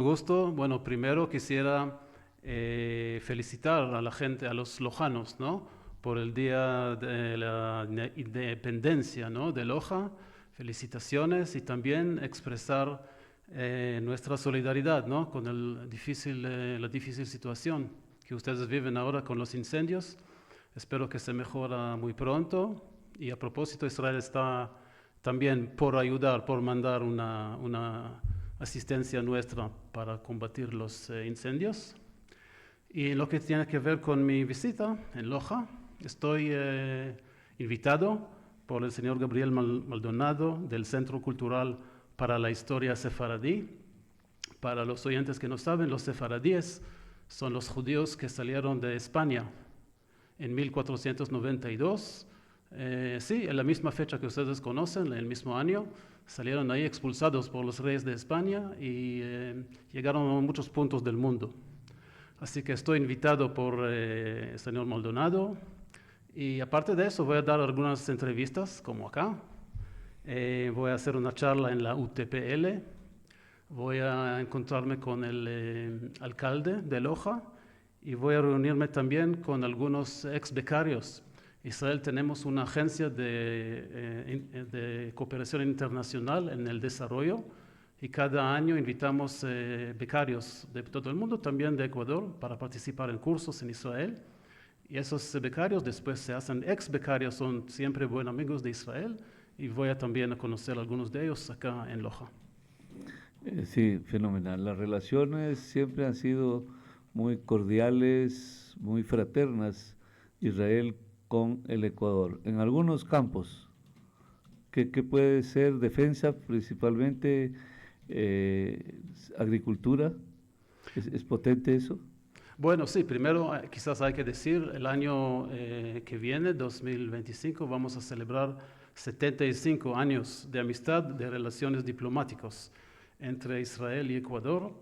Gusto. Bueno, primero quisiera felicitar a la gente, a los lojanos, ¿no? Por el Día de la Independencia, ¿no? De Loja. Felicitaciones y también expresar nuestra solidaridad, ¿no? Con la difícil situación que ustedes viven ahora con los incendios. Espero que se mejora muy pronto. Y a propósito, Israel está también por ayudar, por mandar una asistencia nuestra para combatir los incendios. Y en lo que tiene que ver con mi visita en Loja, estoy invitado por el señor Gabriel Maldonado del Centro Cultural para la Historia Sefaradí. Para los oyentes que no saben, los sefaradíes son los judíos que salieron de España en 1492. Sí, en la misma fecha que ustedes conocen, en el mismo año, salieron ahí expulsados por los reyes de España y llegaron a muchos puntos del mundo. Así que estoy invitado por el señor Maldonado y aparte de eso voy a dar algunas entrevistas como acá. Voy a hacer una charla en la UTPL. Voy a encontrarme con el alcalde de Loja y voy a reunirme también con algunos ex becarios. Israel tenemos una agencia de cooperación internacional en el desarrollo y cada año invitamos becarios de todo el mundo, también de Ecuador, para participar en cursos en Israel. Y esos becarios después se hacen ex becarios, son siempre buenos amigos de Israel y voy a también a conocer a algunos de ellos acá en Loja. Sí, fenomenal. Las relaciones siempre han sido muy cordiales, muy fraternas, Israel con el Ecuador. En algunos campos, que puede ser defensa, principalmente agricultura, ¿es potente eso? Bueno, sí, primero quizás hay que decir, el año que viene, 2025, vamos a celebrar 75 años de amistad, de relaciones diplomáticas entre Israel y Ecuador.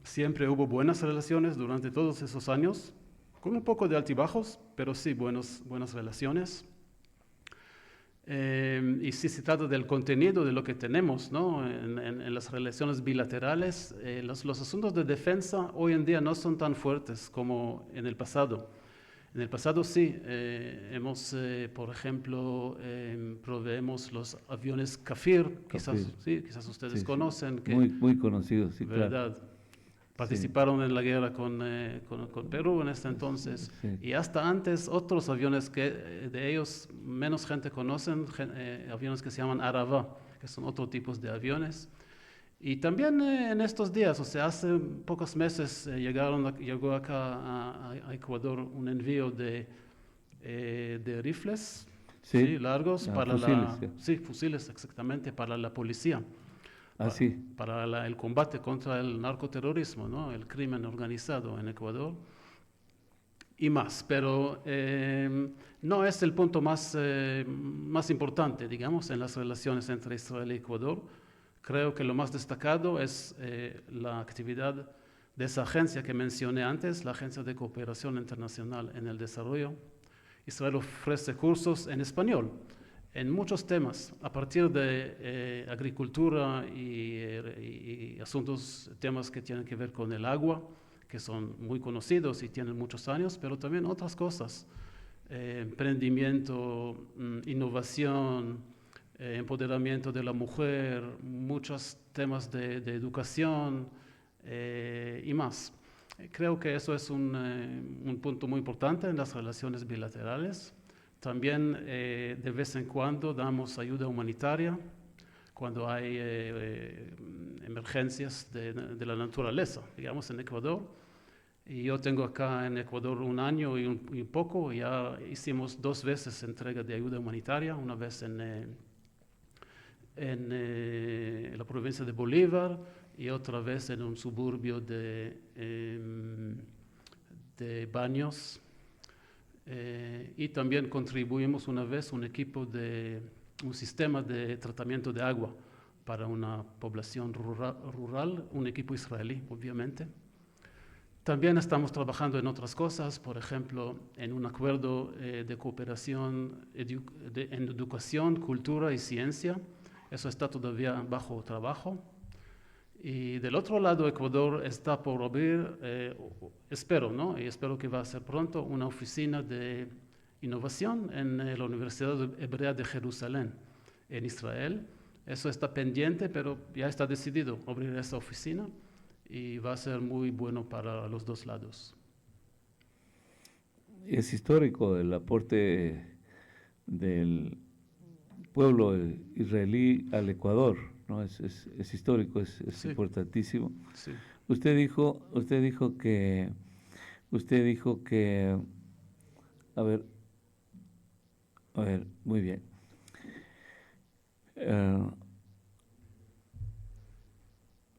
Siempre hubo buenas relaciones durante todos esos años, con un poco de altibajos, pero sí buenas relaciones. Y si se trata del contenido de lo que tenemos, ¿no? En las relaciones bilaterales, los asuntos de defensa hoy en día no son tan fuertes como en el pasado. En el pasado sí, por ejemplo, proveemos los aviones Kafir, Café. quizás ustedes Sí, sí. conocen, que, Muy conocido, sí, claro. ¿verdad? Sí, Participaron en la guerra con Perú en este entonces sí. y hasta antes otros aviones que de ellos menos gente conocen, aviones que se llaman Arava, que son otros tipos de aviones. Y también en estos días, o sea, hace pocos meses llegó acá a Ecuador un envío de rifles, Sí, sí, largos fusiles, sí. sí, fusiles exactamente, para la policía Ah, sí, para el combate contra el narcoterrorismo, ¿no? El crimen organizado en Ecuador y más, pero no es el punto más importante, digamos, en las relaciones entre Israel y Ecuador. Creo que lo más destacado es la actividad de esa agencia que mencioné antes, la Agencia de Cooperación Internacional en el Desarrollo. Israel ofrece cursos en español en muchos temas, a partir de agricultura y asuntos, temas que tienen que ver con el agua, que son muy conocidos y tienen muchos años, pero también otras cosas, emprendimiento, innovación, empoderamiento de la mujer, muchos temas de educación y más. Creo que eso es un punto muy importante en las relaciones bilaterales. También de vez en cuando damos ayuda humanitaria cuando hay emergencias de la naturaleza, digamos en Ecuador. Y yo tengo acá en Ecuador un año y un poco, ya hicimos 2 veces entrega de ayuda humanitaria, una vez en la provincia de Bolívar y otra vez en un suburbio de Baños. Y también contribuimos una vez un sistema de tratamiento de agua para una población rural, un equipo israelí, obviamente. También estamos trabajando en otras cosas, por ejemplo, en un acuerdo de cooperación en educación, cultura y ciencia. Eso está todavía bajo trabajo. Y del otro lado, Ecuador está por abrir, espero, ¿no? Y espero que va a ser pronto, una oficina de innovación en la Universidad Hebrea de Jerusalén, en Israel. Eso está pendiente, pero ya está decidido abrir esa oficina y va a ser muy bueno para los dos lados. Es histórico el aporte del pueblo israelí al Ecuador, ¿no? Es histórico, es Sí, importantísimo. sí. Usted dijo que, a ver, muy bien. Eh,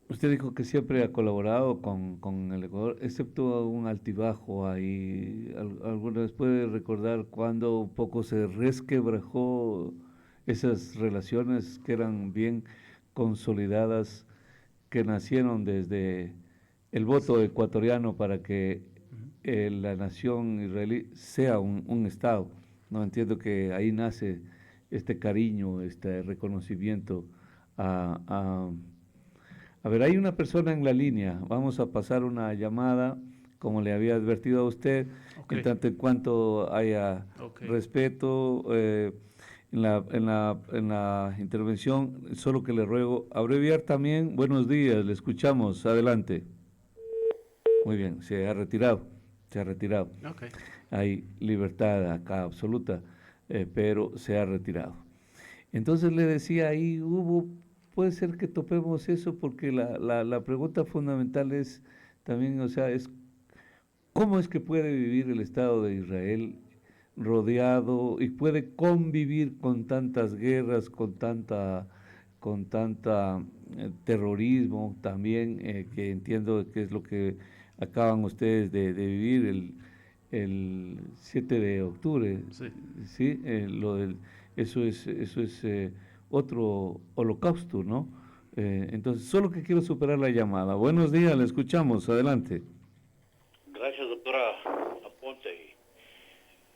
Usted dijo que siempre ha colaborado con el Ecuador, excepto un altibajo ahí. ¿Alguna vez puede recordar cuándo un poco se resquebrajó esas relaciones que eran bien consolidadas, que nacieron desde el voto ecuatoriano para que Ujú. la nación israelí sea un Estado? No entiendo que ahí nace este cariño, este reconocimiento a a ver, hay una persona en la línea. Vamos a pasar una llamada, como le había advertido a usted, Ok, en tanto en cuanto haya ok. respeto en la intervención, solo que le ruego abreviar también. Buenos días, le escuchamos. Adelante. Muy bien, se ha retirado, se ha retirado. Ok. Hay libertad acá absoluta, pero se ha retirado. Entonces le decía ahí, puede ser que topemos eso porque la pregunta fundamental es también, o sea, es cómo es que puede vivir el Estado de Israel rodeado y puede convivir con tantas guerras, con tanta terrorismo también, que entiendo que es lo que acaban ustedes de vivir el 7 de octubre, Sí. ¿sí? Eso es otro holocausto, ¿no? Entonces, solo que quiero superar la llamada. Buenos días, le escuchamos, adelante. Gracias, doctora Aponte, y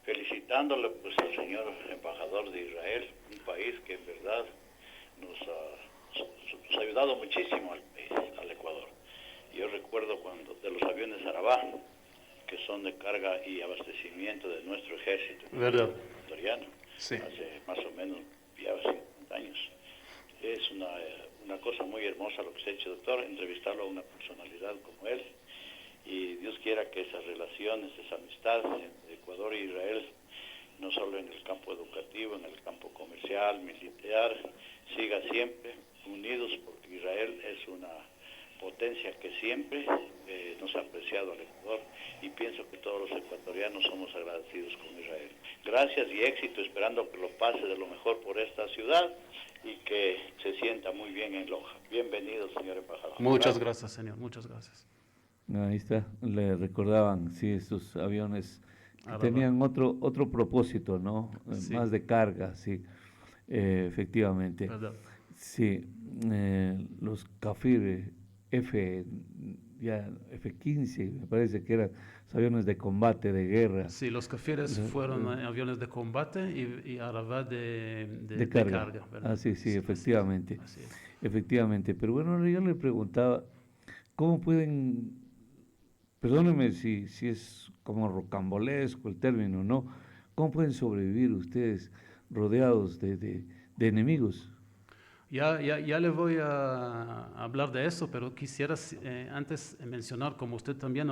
felicitándole pues al señor embajador de Israel, un país que en verdad nos ha ayudado muchísimo al país, al Ecuador. Yo recuerdo cuando de los aviones Arabá, que son de carga y abastecimiento de nuestro ejército ¿Verdad? ecuatoriano, Sí. hace más o menos ya 50 años. Es una cosa muy hermosa lo que se ha hecho, doctor, entrevistarlo a una personalidad como él. Y Dios quiera que esas relaciones, esa amistad entre Ecuador e Israel, no solo en el campo educativo, en el campo comercial, militar, siga siempre unidos, porque Israel es una potencia que siempre nos ha apreciado al Ecuador, y pienso que todos los ecuatorianos somos agradecidos con Israel. Gracias y éxito, esperando que lo pase de lo mejor por esta ciudad y que se sienta muy bien en Loja. Bienvenido, señor embajador. Muchas gracias, señor. Muchas gracias. Ahí está, le recordaban, sí, estos aviones que Araba. tenían otro propósito, ¿no? Sí. Más de carga, sí, efectivamente. ¿Verdad? Sí, los Kafir F, ya F-15, me parece que eran los aviones de combate, de guerra, Sí, los Kafires fueron aviones de combate y Araba de de carga. carga, ¿verdad? Ah, sí, sí, Sí, efectivamente, así es. efectivamente. Pero bueno, yo le preguntaba, ¿cómo pueden, perdónenme si es como rocambolesco el término, ¿no? ¿Cómo pueden sobrevivir ustedes rodeados de enemigos? Ya le voy a hablar de eso, pero quisiera antes mencionar, como usted también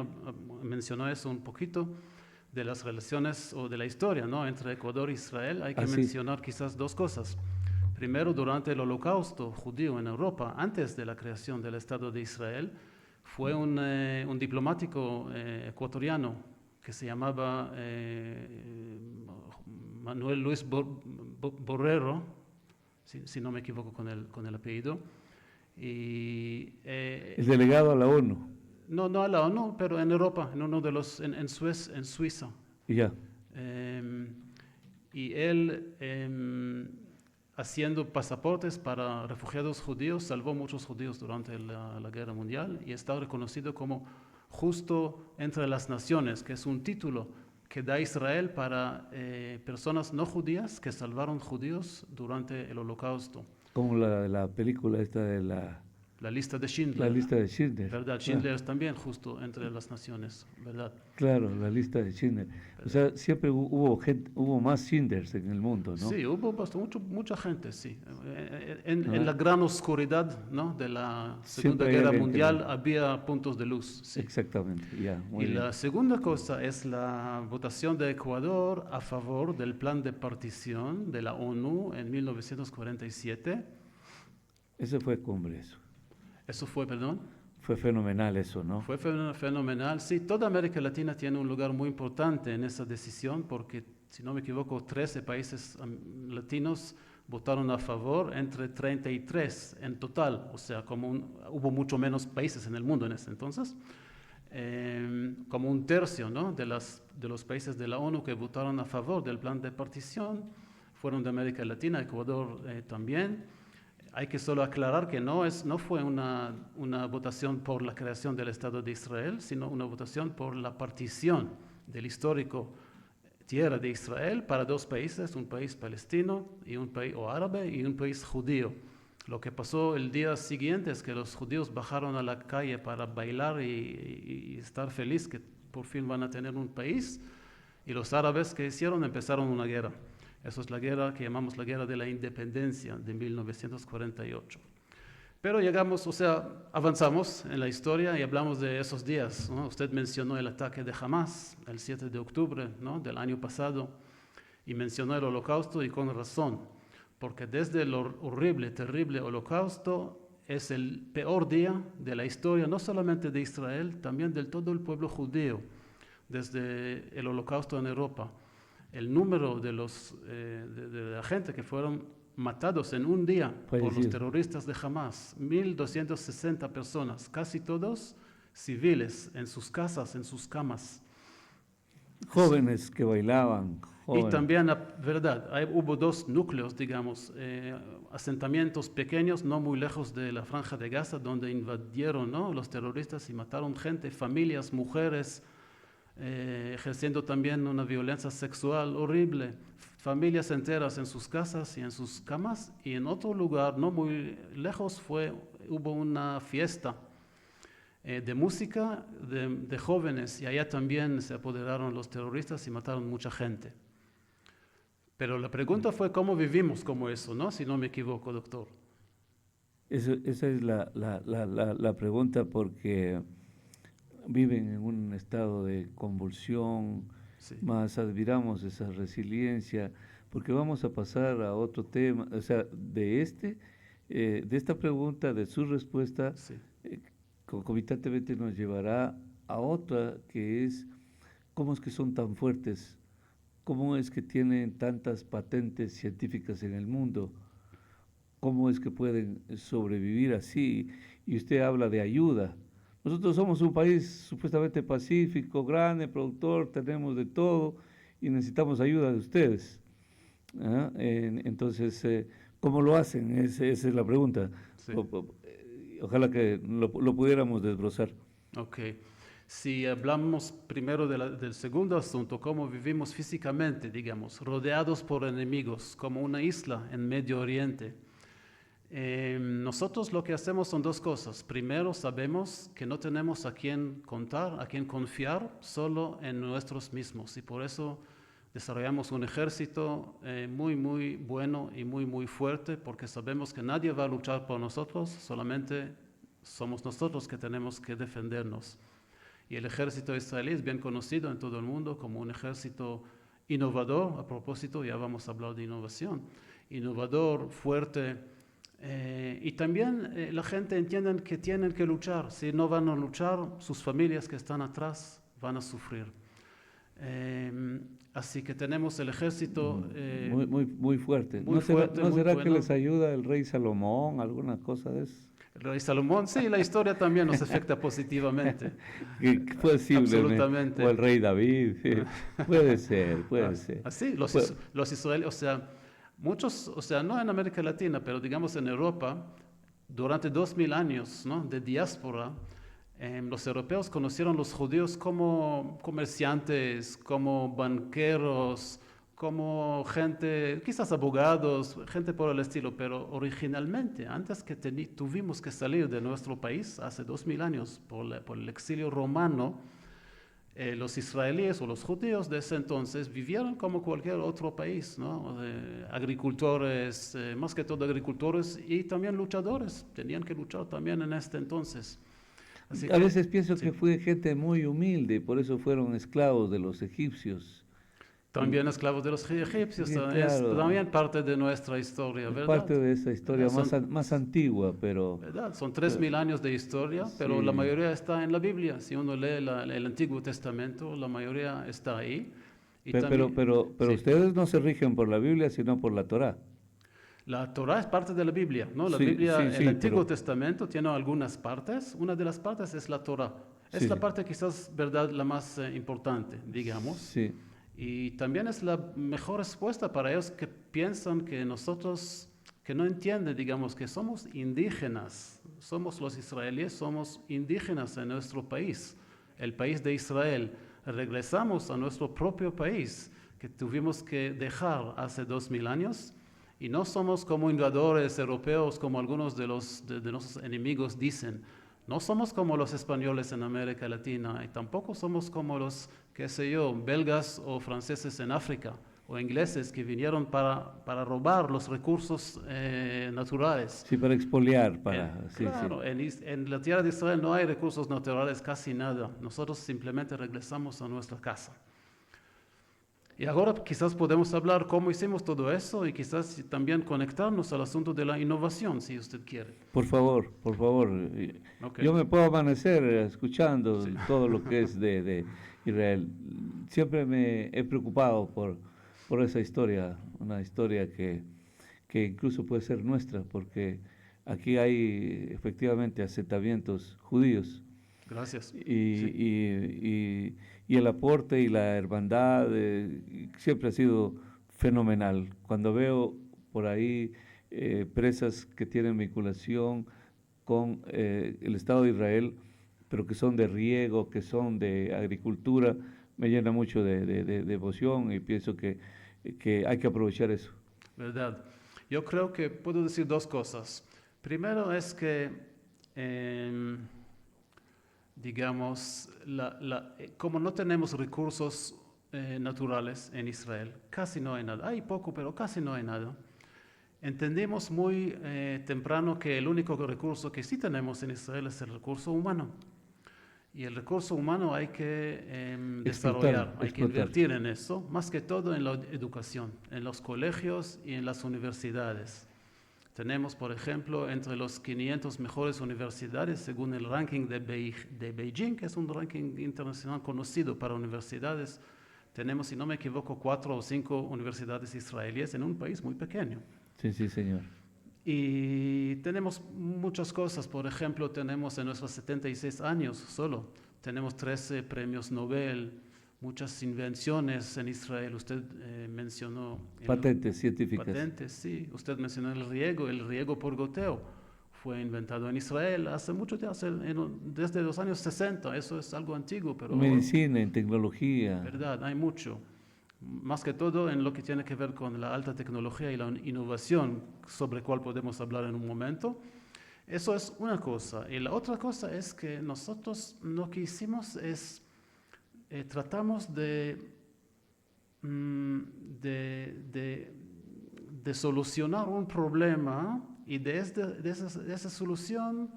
mencionó eso un poquito, de las relaciones o de la historia, ¿no? Entre Ecuador e Israel, hay que Así, mencionar quizás dos cosas. Primero, durante el Holocausto judío en Europa, antes de la creación del Estado de Israel, fue un diplomático ecuatoriano que se llamaba Manuel Luis Borrero, si no me equivoco con el apellido. Y, el delegado a la ONU, no a la ONU, pero en Europa, en uno de los, en Suiza. y ya. Eh, y él, haciendo pasaportes para refugiados judíos, salvó muchos judíos durante la Guerra Mundial y está reconocido como justo entre las naciones, que es un título que da Israel para personas no judías que salvaron judíos durante el Holocausto. Como la película esta de La lista de la Schindler. lista de Schindler. ¿Verdad? Schindler es también justo entre las naciones, ¿verdad? Claro, la lista de Schindler. O sea, siempre hubo más Schindlers en el mundo, ¿no? Sí, hubo mucha gente, sí. En Ah. la gran oscuridad, ¿no? De la Segunda Siempre hay Guerra alguien que Mundial lo- había puntos de luz. Sí. Exactamente, ya, muy Y bien. la segunda cosa es la votación de Ecuador a favor del plan de partición de la ONU en 1947. Ese fue cumbre, eso. Eso fue, perdón. Fue fenomenal eso, ¿no? Fue fenomenal. Sí, toda América Latina tiene un lugar muy importante en esa decisión porque, si no me equivoco, 13 países latinos votaron a favor entre 33 en total. O sea, hubo mucho menos países en el mundo en ese entonces. Como un tercio, ¿no? de los países de la ONU que votaron a favor del plan de partición fueron de América Latina, Ecuador también. Hay que solo aclarar que no fue una votación por la creación del Estado de Israel, sino una votación por la partición del histórico tierra de Israel para dos países, un país palestino y un país árabe y un país judío. Lo que pasó el día siguiente es que los judíos bajaron a la calle para bailar y estar feliz que por fin van a tener un país, y los árabes que hicieron empezaron una guerra. Eso es la guerra que llamamos la Guerra de la Independencia de 1948. Pero avanzamos en la historia y hablamos de esos días, ¿no? Usted mencionó el ataque de Hamas el 7 de octubre, ¿no? del año pasado, y mencionó el Holocausto, y con razón, porque desde el horrible, terrible Holocausto es el peor día de la historia, no solamente de Israel, también de todo el pueblo judío, desde el Holocausto en Europa. El número de la gente que fueron matados en un día por los terroristas de Hamas, 1.260 personas, casi todos civiles, en sus casas, en sus camas. Jóvenes que bailaban. Y también, verdad, hubo dos núcleos, digamos, asentamientos pequeños, no muy lejos de la Franja de Gaza, donde invadieron, ¿no? los terroristas y mataron gente, familias, mujeres, ejerciendo también una violencia sexual horrible, familias enteras en sus casas y en sus camas. Y en otro lugar, no muy lejos, hubo una fiesta de música de jóvenes, y allá también se apoderaron los terroristas y mataron mucha gente. Pero la pregunta fue cómo vivimos como eso, ¿no? Si no me equivoco, doctor. Esa es la pregunta, porque viven en un estado de convulsión, Sí. más admiramos esa resiliencia, porque vamos a pasar a otro tema, o sea, de esta pregunta, de su respuesta, Sí. concomitantemente nos llevará a otra, que es cómo es que son tan fuertes, cómo es que tienen tantas patentes científicas en el mundo, cómo es que pueden sobrevivir así. Y usted habla de ayuda. Nosotros somos un país supuestamente pacífico, grande, productor, tenemos de todo y necesitamos ayuda de ustedes. Entonces, ¿cómo lo hacen? Esa es la pregunta. Sí. Ojalá que lo pudiéramos desbrozar. Ok. Si hablamos primero del segundo asunto, cómo vivimos físicamente, digamos, rodeados por enemigos, como una isla en Medio Oriente. Nosotros lo que hacemos son dos cosas. Primero, sabemos que no tenemos a quién contar, a quién confiar, solo en nosotros mismos. Y por eso desarrollamos un ejército muy, muy bueno y muy, muy fuerte, porque sabemos que nadie va a luchar por nosotros, solamente somos nosotros que tenemos que defendernos. Y el ejército israelí es bien conocido en todo el mundo como un ejército innovador. A propósito, ya vamos a hablar de innovación. Innovador, fuerte. Y también la gente entiende que tienen que luchar. Si no van a luchar, sus familias que están atrás van a sufrir. Así que tenemos el ejército muy fuerte. Muy fuerte, ¿No muy será bueno. que les ayuda el rey Salomón, alguna cosa de eso? El rey Salomón, sí, la historia también nos afecta positivamente. Posiblemente. O el rey David. Sí. Puede ser. Así, los israelíes, muchos, no en América Latina, pero digamos en Europa, durante 2000 años, ¿no? de diáspora, los europeos conocieron a los judíos como comerciantes, como banqueros, como gente, quizás abogados, gente por el estilo, pero originalmente, antes que tuvimos que salir de nuestro país, hace 2000 años, por el exilio romano, los israelíes o los judíos de ese entonces vivieron como cualquier otro país, ¿no? Agricultores, más que todo agricultores y también luchadores, tenían que luchar también en este entonces. Así A que, veces pienso sí. que fue gente muy humilde y por eso fueron esclavos de los egipcios. También esclavos de los egipcios, Sí, es claro. también parte de nuestra historia, Es ¿verdad? parte de esa historia Son- más antigua, pero ¿Verdad? Son 3000 años de historia, pero la sí. mayoría está en la Biblia. Si uno lee el Antiguo Testamento, la mayoría está ahí. Y pero sí, ustedes no se rigen por la Biblia, sino por la Torá. la Torá es parte de la Biblia, ¿no? La Sí, Biblia, sí, el sí, Antiguo pero Testamento tiene algunas partes. Una de las partes es la Torá. Es sí, la parte quizás, ¿verdad?, la más importante, digamos. sí, Y también es la mejor respuesta para ellos que piensan que nosotros, que no entienden, digamos, que somos indígenas, somos los israelíes, somos indígenas en nuestro país, el país de Israel. Regresamos a nuestro propio país, que tuvimos que dejar hace 2000 años, y no somos como invasores europeos, como algunos de nuestros enemigos dicen. No somos como los españoles en América Latina y tampoco somos como los, qué sé yo, belgas o franceses en África o ingleses que vinieron para robar los recursos naturales. sí, para expoliar, sí, Claro, en la tierra de Israel no hay recursos naturales casi nada. Nosotros simplemente regresamos a nuestra casa. Y ahora quizás podemos hablar cómo hicimos todo eso y quizás también conectarnos al asunto de la innovación, si usted quiere. Por favor, por favor. Ok. Yo me puedo amanecer escuchando Sí. todo lo que es de Israel. Siempre me he preocupado por esa historia, una historia que incluso puede ser nuestra, porque aquí hay efectivamente asentamientos judíos Gracias. y, Sí. y el aporte y la hermandad siempre ha sido fenomenal. Cuando veo por ahí presas que tienen vinculación con el Estado de Israel, pero que son de riego, que son de agricultura, me llena mucho de emoción y pienso que hay que aprovechar eso. ¿Verdad? Yo creo que puedo decir dos cosas. Primero es que, digamos, como no tenemos recursos naturales en Israel, casi no hay nada. Hay poco, pero casi no hay nada. Entendimos muy temprano que el único recurso que sí tenemos en Israel es el recurso humano. Y el recurso humano hay que desarrollar, hay que invertir en eso, más que todo en la educación, en los colegios y en las universidades. Tenemos, por ejemplo, entre los 500 mejores universidades, según el ranking de Beijing, que es un ranking internacional conocido para universidades, tenemos, si no me equivoco, 4 o 5 universidades israelíes en un país muy pequeño. Sí, sí, señor. Y tenemos muchas cosas, por ejemplo, tenemos en nuestros 76 años solo, tenemos 13 premios Nobel, muchas invenciones en Israel. Usted mencionó... Patentes científicas. Patentes, sí. Usted mencionó el riego por goteo. Fue inventado en Israel hace mucho tiempo, desde los años 60, eso es algo antiguo, pero... Medicina, en tecnología. ¿Verdad? Hay mucho. Más que todo en lo que tiene que ver con la alta tecnología y la innovación, sobre cual podemos hablar en un momento. Eso es una cosa. Y la otra cosa es que nosotros lo que hicimos es, tratamos de solucionar un problema y de esa solución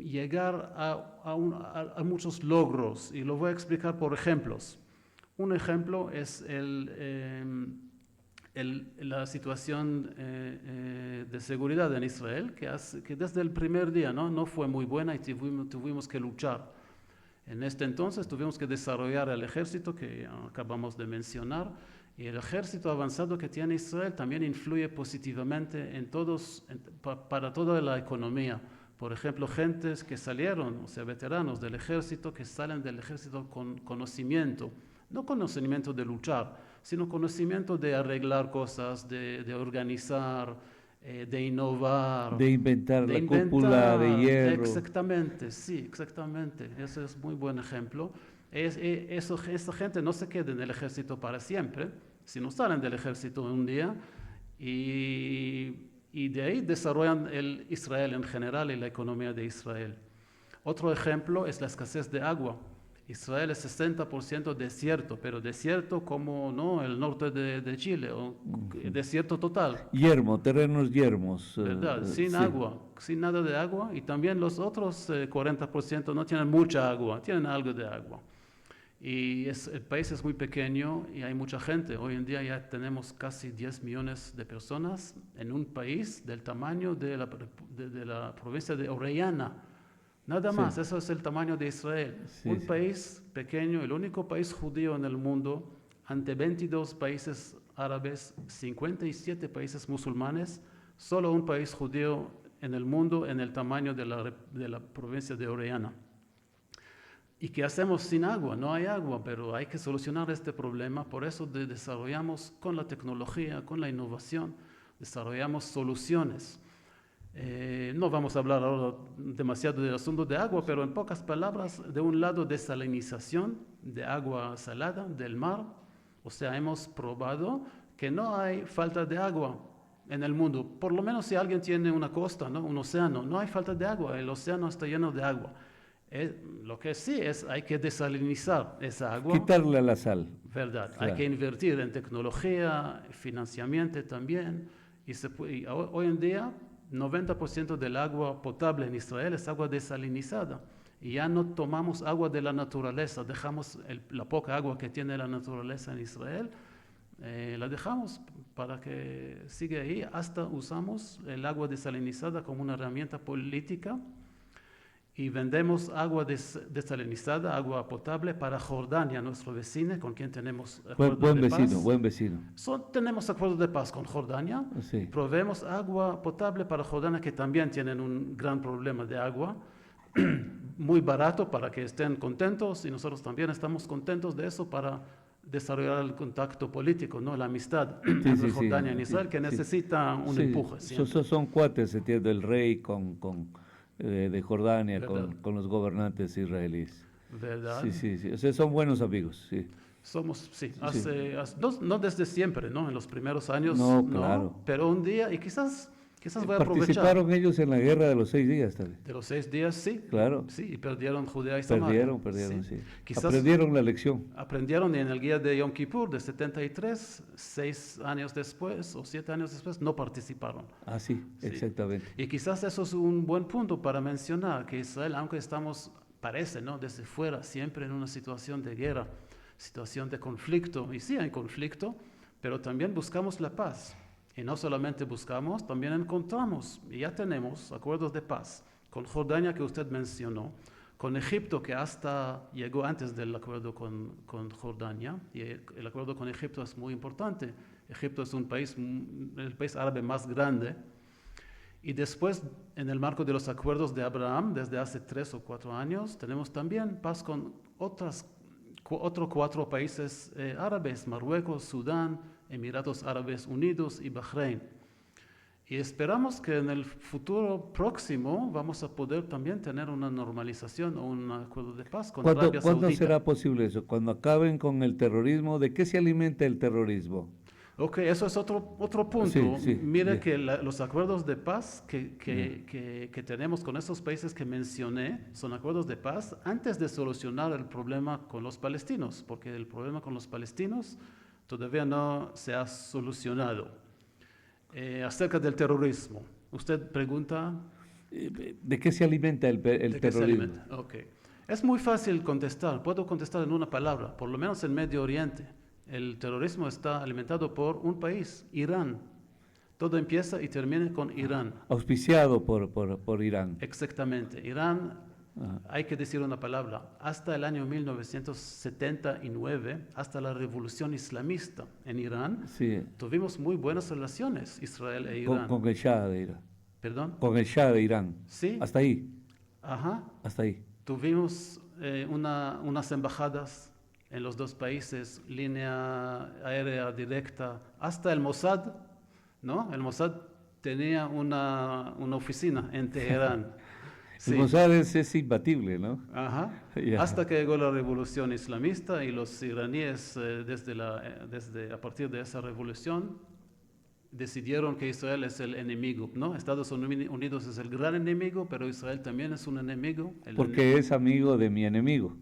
llegar a muchos logros. Y lo voy a explicar por ejemplos. Un ejemplo es la situación de seguridad en Israel, que desde el primer día no fue muy buena y tuvimos que luchar. En este entonces tuvimos que desarrollar el ejército que acabamos de mencionar, y el ejército avanzado que tiene Israel también influye positivamente para toda la economía. Por ejemplo, gentes que salieron, o sea, veteranos del ejército, que salen del ejército con conocimiento. No conocimiento de luchar, sino conocimiento de arreglar cosas, de organizar, de innovar. De inventar cúpula de hierro. Exactamente, sí, exactamente. Ese es muy buen ejemplo. Esa gente no se queda en el ejército para siempre, sino salen del ejército un día y de ahí desarrollan el Israel en general y la economía de Israel. Otro ejemplo es la escasez de agua. Israel es 60% desierto, pero desierto como no el norte de Chile, o desierto total. Terrenos yermos. ¿Verdad? Sin sí. agua, sin nada de agua, y también los otros 40% no tienen mucha agua, tienen algo de agua. Y el país es muy pequeño y hay mucha gente. Hoy en día ya tenemos casi 10 millones de personas en un país del tamaño de la provincia de Orellana. Nada Sí. más, eso es el tamaño de Israel. Sí, Un sí. país pequeño, el único país judío en el mundo, ante 22 países árabes, 57 países musulmanes, solo un país judío en el mundo en el tamaño de la provincia de Orellana. ¿Y qué hacemos sin agua? No hay agua, pero hay que solucionar este problema. Por eso desarrollamos con la tecnología, con la innovación, desarrollamos soluciones. No vamos a hablar ahora demasiado del asunto de agua, pero en pocas palabras, de un lado desalinización de agua salada del mar, o sea, hemos probado que no hay falta de agua en el mundo. Por lo menos si alguien tiene una costa, ¿no? Un océano, no hay falta de agua, el océano está lleno de agua. Lo que sí hay que desalinizar esa agua. Quitarle la sal. ¿Verdad? Claro. Hay que invertir en tecnología, financiamiento también. Y hoy en día, 90% del agua potable en Israel es agua desalinizada. Y ya no tomamos agua de la naturaleza, dejamos la poca agua que tiene la naturaleza en Israel, la dejamos para que siga ahí, hasta usamos el agua desalinizada como una herramienta política. Y vendemos agua desalinizada, agua potable para Jordania, nuestro vecino, con quien tenemos acuerdos de paz. Buen vecino. Tenemos acuerdos de paz con Jordania. Sí. Proveemos agua potable para Jordania, que también tienen un gran problema de agua. Muy barato para que estén contentos, y nosotros también estamos contentos de eso para desarrollar el contacto político, ¿no? La amistad entre Jordania y Israel, que necesita un empuje. Son cuates, entiendo, el rey de Jordania con los gobernantes israelíes. ¿Verdad? Sí. O sea, son buenos amigos, sí. Somos, no desde siempre, ¿no? En los primeros años, no, claro. Pero un día, y quizás voy a aprovechar. Participaron ellos en la guerra de los 6 días también. De los 6 días, sí. Claro. Sí, y perdieron Judea y Samaria. Perdieron, sí. Quizás aprendieron la lección. Aprendieron, y en el guía de Yom Kippur de 73, 6 años después o 7 años después, no participaron. Sí, exactamente. Y quizás eso es un buen punto para mencionar, que Israel, aunque parece, ¿no? Desde fuera, siempre en una situación de guerra, situación de conflicto, y sí hay conflicto, pero también buscamos la paz. Y no solamente buscamos, también encontramos, y ya tenemos acuerdos de paz con Jordania, que usted mencionó, con Egipto, que hasta llegó antes del acuerdo con Jordania, y el acuerdo con Egipto es muy importante. Egipto es el país árabe más grande, y después, en el marco de los acuerdos de Abraham, desde hace 3 o 4 años, tenemos también paz con otros 4 países árabes: Marruecos, Sudán, Emiratos Árabes Unidos y Bahrein. Y esperamos que en el futuro próximo vamos a poder también tener una normalización o un acuerdo de paz con Arabia Saudita. ¿Cuándo será posible eso? ¿Cuando acaben con el terrorismo? ¿De qué se alimenta el terrorismo? Ok, eso es otro punto. Mire que los acuerdos de paz que tenemos con esos países que mencioné son acuerdos de paz antes de solucionar el problema con los palestinos, porque el problema con los palestinos todavía no se ha solucionado. Acerca del terrorismo, usted pregunta... ¿De qué se alimenta el terrorismo? Okay. Es muy fácil contestar, puedo contestar en una palabra. Por lo menos en Medio Oriente, el terrorismo está alimentado por un país, Irán. Todo empieza y termina con Irán. Auspiciado por Irán. Exactamente. Irán, hay que decir una palabra, hasta el año 1979, hasta la revolución islamista en Irán, tuvimos muy buenas relaciones, Israel e Irán. Con el Shah de Irán. ¿Perdón? Con el Shah de Irán. Sí. Hasta ahí. Ajá. Hasta ahí. Tuvimos unas embajadas en los 2 países, línea aérea directa, hasta el Mossad, ¿no? El Mossad tenía una oficina en Teherán. Sí. El Mossad es imbatible, ¿no? Ajá. Ya. Hasta que llegó la revolución islamista y los iraníes, desde a partir de esa revolución, decidieron que Israel es el enemigo, ¿no? Estados Unidos es el gran enemigo, pero Israel también es un enemigo. Porque es amigo de mi enemigo.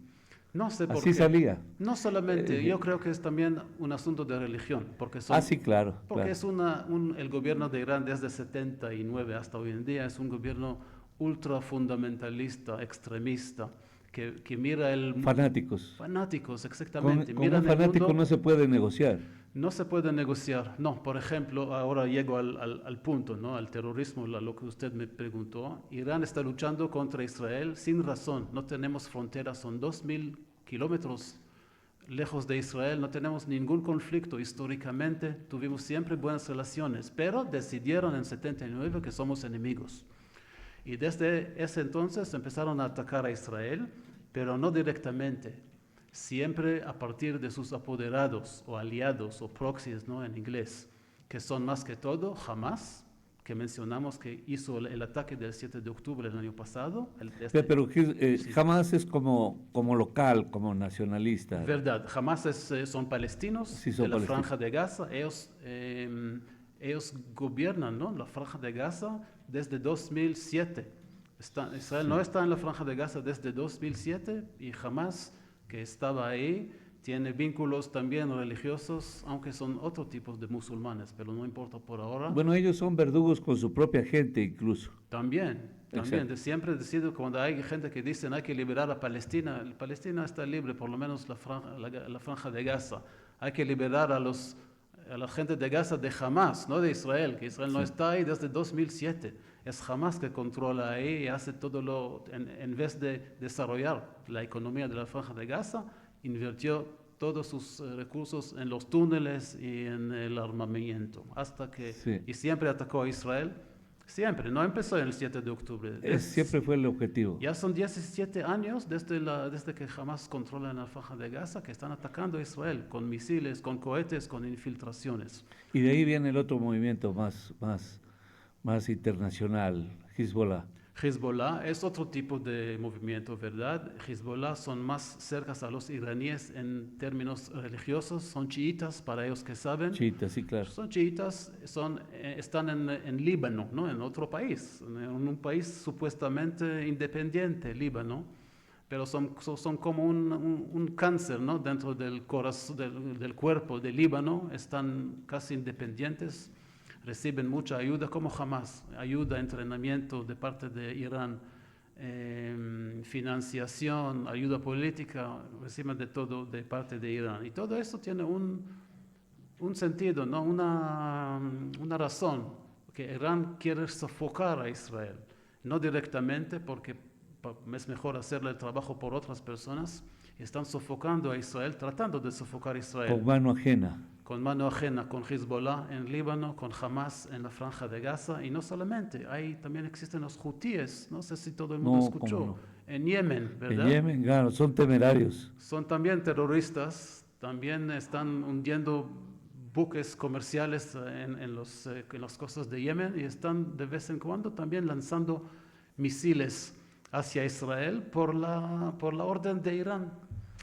No sé por Así qué. salía. No solamente, yo creo que es también un asunto de religión, porque Sí, claro. porque claro. es el gobierno de Irán desde 79 hasta hoy en día es un gobierno ultra fundamentalista, extremista, que mira el Fanáticos. fanáticos, exactamente. Con Miran un el fanático mundo, no se puede negociar. no se puede negociar. No, por ejemplo, ahora llego al punto, ¿no? Al terrorismo, lo que usted me preguntó. Irán está luchando contra Israel sin razón. No tenemos fronteras, son 2000 kilómetros lejos de Israel, no tenemos ningún conflicto. Históricamente tuvimos siempre buenas relaciones, pero decidieron en 79 que somos enemigos. Y desde ese entonces empezaron a atacar a Israel, pero no directamente. Siempre a partir de sus apoderados o aliados o proxies, ¿no? En inglés, que son más que todo Hamas, que mencionamos que hizo el ataque del 7 de octubre del año pasado. Pero Sí. Hamas es como local, como nacionalista. Verdad, Hamas son palestinos Sí, de son la palestinos. Franja de Gaza. Ellos gobiernan, ¿no? La Franja de Gaza desde 2007. Israel no está en la Franja de Gaza desde 2007 y Hamas, que estaba ahí, tiene vínculos también religiosos, aunque son otro tipo de musulmanes, pero no importa por ahora. Bueno, ellos son verdugos con su propia gente incluso. También, Exacto. siempre he decidido cuando hay gente que dice hay que liberar a Palestina, Palestina está libre, por lo menos la franja de Gaza. Hay que liberar a la gente de Gaza de Hamas, no de Israel, que Israel no está ahí desde 2007. Es Hamas que controla ahí y hace todo en vez de desarrollar la economía de la franja de Gaza, invirtió todos sus recursos en los túneles y en el armamento, Sí. y siempre atacó a Israel. Siempre, no empezó el 7 de octubre. Siempre fue el objetivo. Ya son 17 años desde que Hamas controla la franja de Gaza que están atacando a Israel con misiles, con cohetes, con infiltraciones. Y de ahí viene el otro movimiento más internacional, Hezbollah. Hezbollah es otro tipo de movimiento, ¿verdad? Hezbollah son más cercanos a los iraníes en términos religiosos, son chiitas, para ellos que saben. Chiitas, sí, claro. Son chiitas, están en Líbano, ¿no? En otro país, en un país supuestamente independiente, Líbano, pero son como un cáncer, ¿no? Dentro del corazón, del cuerpo de Líbano, están casi independientes. Reciben mucha ayuda, como Hamas, ayuda, entrenamiento de parte de Irán, financiación, ayuda política, reciben de todo de parte de Irán. Y todo eso tiene un sentido, ¿no? Una razón, que Irán quiere sofocar a Israel, no directamente porque es mejor hacerle el trabajo por otras personas, están sofocando a Israel, tratando de sofocar a Israel. Con mano ajena. Con mano ajena, con Hezbollah en Líbano, con Hamas en la Franja de Gaza, y no solamente, también existen los hutíes, no sé si todo el mundo escuchó, cómo no. En Yemen, ¿verdad? En Yemen, claro, son temerarios. Son también terroristas, también están hundiendo buques comerciales en las costas de Yemen y están de vez en cuando también lanzando misiles hacia Israel por la orden de Irán.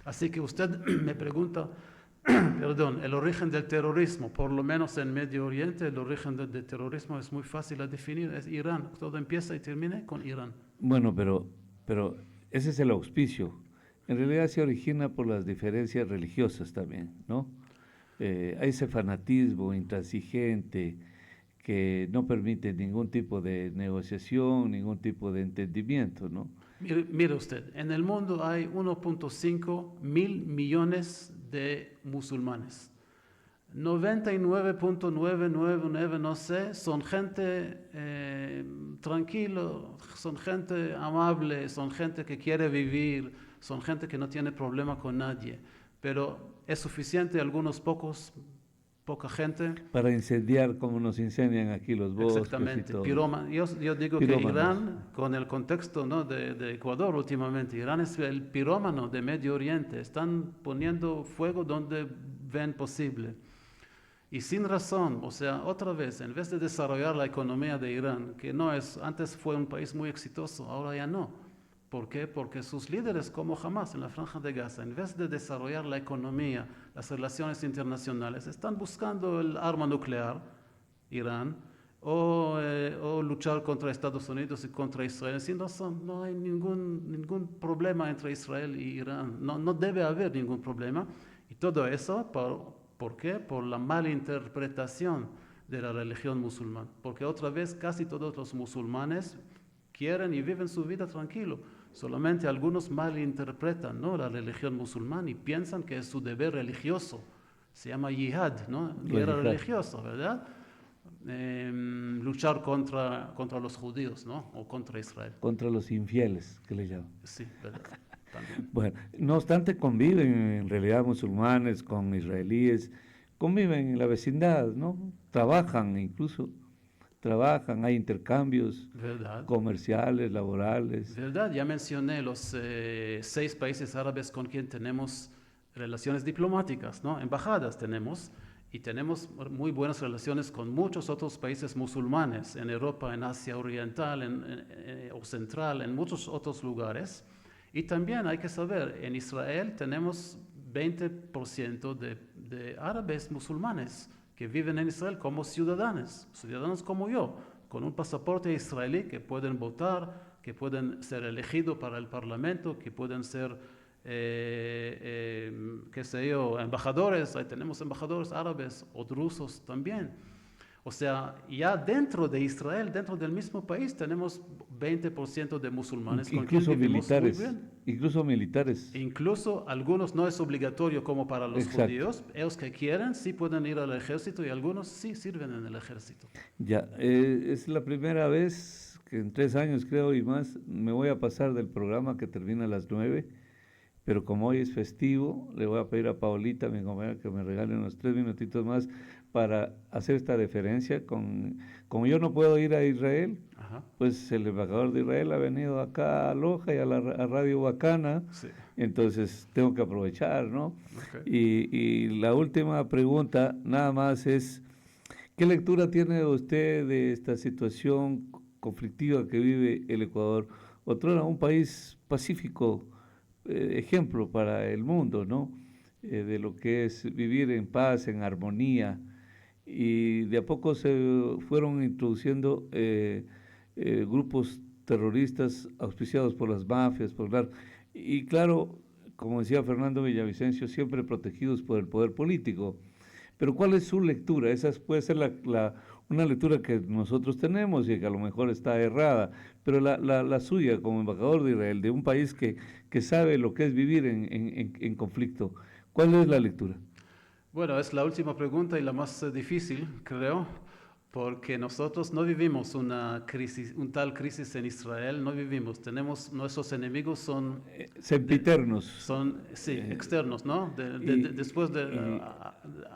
Así que usted me pregunta, perdón, el origen del terrorismo, por lo menos en Medio Oriente, el origen del terrorismo es muy fácil de definir, es Irán. Todo empieza y termina con Irán. Bueno, pero ese es el auspicio. En realidad se origina por las diferencias religiosas también, ¿no? Hay ese fanatismo intransigente que no permite ningún tipo de negociación, ningún tipo de entendimiento, ¿no? Mire usted, en el mundo hay 1.5 mil millones de musulmanes. 99.999, no sé, son gente tranquilo, son gente amable, son gente que quiere vivir, son gente que no tiene problema con nadie. Pero es suficiente algunos poca gente. Para incendiar como nos incendian aquí los bosques. Exactamente, y todo. Yo digo Pirómanos. que Irán, con el contexto, ¿no? de Ecuador últimamente, Irán es el pirómano de Medio Oriente, están poniendo fuego donde ven posible. Y sin razón, o sea, otra vez, en vez de desarrollar la economía de Irán, que no es, antes fue un país muy exitoso, ahora ya no. ¿Por qué? Porque sus líderes, como Hamas en la Franja de Gaza, en vez de desarrollar la economía, las relaciones internacionales, están buscando el arma nuclear, Irán, o luchar contra Estados Unidos y contra Israel. Sin razón, no hay ningún problema entre Israel y Irán. No debe haber ningún problema. Y todo eso, ¿por qué? Por la mala interpretación de la religión musulmana. Porque otra vez casi todos los musulmanes quieren y viven su vida tranquilo. Solamente algunos malinterpretan, ¿no?, la religión musulmana y piensan que es su deber religioso. Se llama yihad, ¿no? Guerra religiosa, ¿verdad? Luchar contra los judíos, ¿no? O contra Israel. Contra los infieles, que le llaman. Sí, ¿verdad? También. Bueno, no obstante conviven en realidad musulmanes con israelíes, conviven en la vecindad, ¿no? Trabajan incluso. Hay intercambios ¿Verdad? comerciales, laborales. ¿Verdad? Ya mencioné los 6 países árabes con quien tenemos relaciones diplomáticas, ¿no? Embajadas tenemos, y tenemos muy buenas relaciones con muchos otros países musulmanes, en Europa, en Asia Oriental o Central, en muchos otros lugares. Y también hay que saber, en Israel tenemos 20% de árabes musulmanes que viven en Israel como ciudadanos como yo, con un pasaporte israelí, que pueden votar, que pueden ser elegidos para el parlamento, que pueden ser, qué sé yo, embajadores. Ahí tenemos embajadores árabes o drusos también. O sea, ya dentro de Israel, dentro del mismo país, tenemos 20% de musulmanes. Incluso militares. Incluso militares. Incluso algunos no es obligatorio como para los judíos. Ellos que quieren sí pueden ir al ejército, y algunos sí sirven en el ejército. Ya, es la primera vez que en 3 años, creo, y más, me voy a pasar del programa que termina a las 9, pero como hoy es festivo, le voy a pedir a Paulita, mi compañera, que me regale unos 3 minutitos más para hacer esta deferencia. Como yo no puedo ir a Israel, Ajá. pues el embajador de Israel ha venido acá a Loja y a Radio Bacana, Sí. entonces tengo que aprovechar, ¿no? Okay. Y la última pregunta nada más es, ¿qué lectura tiene usted de esta situación conflictiva que vive el Ecuador? Otrora un país pacífico, ejemplo para el mundo, ¿no? De lo que es vivir en paz, en armonía, y de a poco se fueron introduciendo grupos terroristas auspiciados por las mafias, y claro, como decía Fernando Villavicencio, siempre protegidos por el poder político. Pero ¿cuál es su lectura? Esa puede ser una lectura que nosotros tenemos y que a lo mejor está errada, pero la suya como embajador de Israel, de un país que sabe lo que es vivir en conflicto. ¿Cuál es la lectura? Bueno, es la última pregunta y la más difícil, creo, porque nosotros no vivimos una tal crisis en Israel, no vivimos. Nuestros enemigos son sempiternos. Sí, externos, ¿no? Después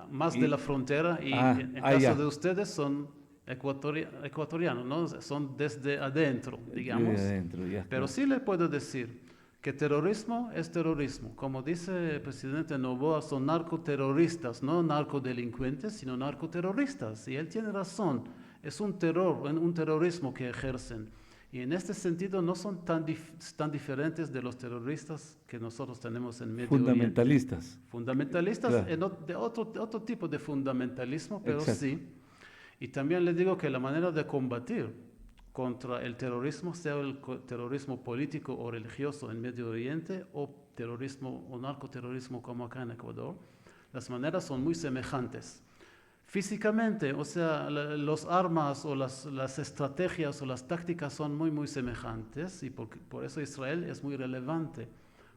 más de la frontera, y en caso de ustedes son ecuatorianos, ¿no? Son desde adentro, digamos. Desde adentro, ya. Pero sí le puedo decir que terrorismo es terrorismo. Como dice el presidente Noboa, son narcoterroristas, no narcodelincuentes, sino narcoterroristas. Y él tiene razón, es un terrorismo que ejercen. Y en este sentido no son tan diferentes de los terroristas que nosotros tenemos en Medio Fundamentalistas. Oriente. Fundamentalistas, claro. De otro tipo de fundamentalismo, pero Exacto. sí. Y también les digo que la manera de combatir contra el terrorismo, sea el terrorismo político o religioso en Medio Oriente, o terrorismo o narcoterrorismo como acá en Ecuador, las maneras son muy semejantes. Físicamente, o sea, las armas o las estrategias o las tácticas son muy semejantes, y por eso Israel es muy relevante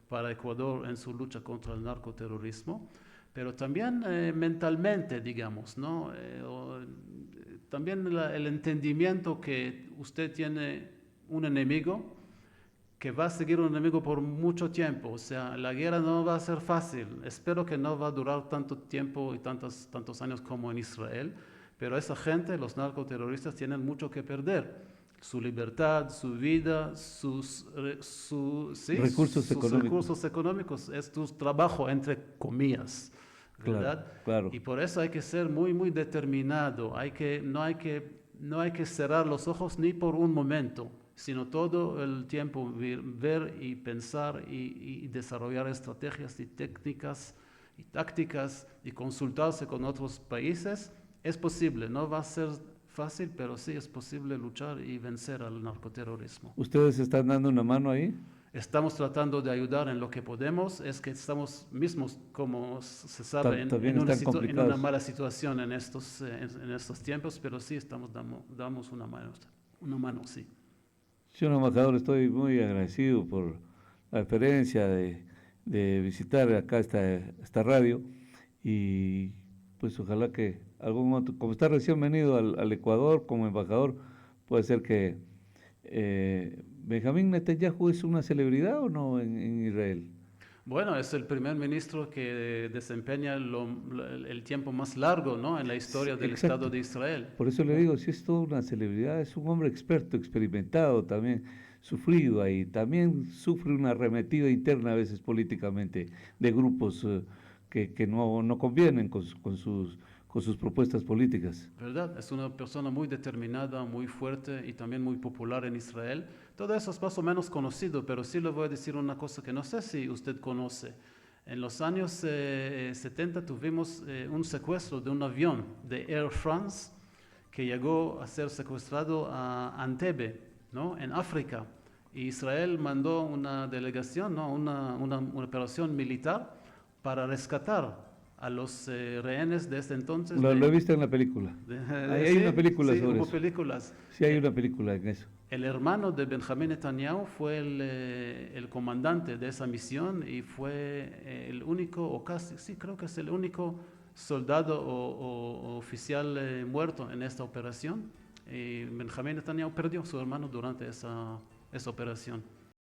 para Ecuador en su lucha contra el narcoterrorismo, pero también mentalmente, digamos, ¿no? También el entendimiento que usted tiene un enemigo, que va a seguir un enemigo por mucho tiempo. O sea, la guerra no va a ser fácil. Espero que no va a durar tanto tiempo y tantos años como en Israel, pero esa gente, los narcoterroristas, tienen mucho que perder. Su libertad, su vida, sus recursos económicos, es su trabajo, entre comillas, ¿verdad? Claro. Y por eso hay que ser muy, muy determinado. No hay que cerrar los ojos ni por un momento, sino todo el tiempo ver y pensar y desarrollar estrategias y técnicas y tácticas y consultarse con otros países. Es posible, no va a ser fácil, pero sí es posible luchar y vencer al narcoterrorismo. ¿Ustedes están dando una mano ahí? Estamos tratando de ayudar en lo que podemos, es que estamos mismos, como se sabe, También en están una complicados. mala situación en estos tiempos, pero sí damos una mano, sí. Señor embajador, estoy muy agradecido por la deferencia de visitar acá esta radio y pues ojalá que algún otro, como está recién venido al Ecuador como embajador, puede ser que Benjamín Netanyahu es una celebridad o no en Israel. Bueno, es el primer ministro que desempeña el tiempo más largo, ¿no?, en la historia del Exacto. Estado de Israel. Por eso le digo, si es toda una celebridad, es un hombre experto, experimentado, también sufrido ahí, también sufre una arremetida interna a veces políticamente de grupos que no convienen con sus propuestas políticas. ¿Verdad? Es una persona muy determinada, muy fuerte y también muy popular en Israel. Todo eso es más o menos conocido, pero sí le voy a decir una cosa que no sé si usted conoce. En los años 70 tuvimos un secuestro de un avión de Air France que llegó a ser secuestrado a Entebbe, ¿no?, en África. Y Israel mandó una delegación, ¿no?, una operación militar para rescatar a los rehenes de ese entonces. Lo he visto en la película. Hay una película sí, sobre hubo eso. películas. Sí, hay una película en eso. El hermano de Benjamín Netanyahu fue el comandante de esa misión y fue el único, o casi, sí, creo que es el único soldado o oficial muerto en esta operación. Y Benjamín Netanyahu perdió a su hermano durante esa operación.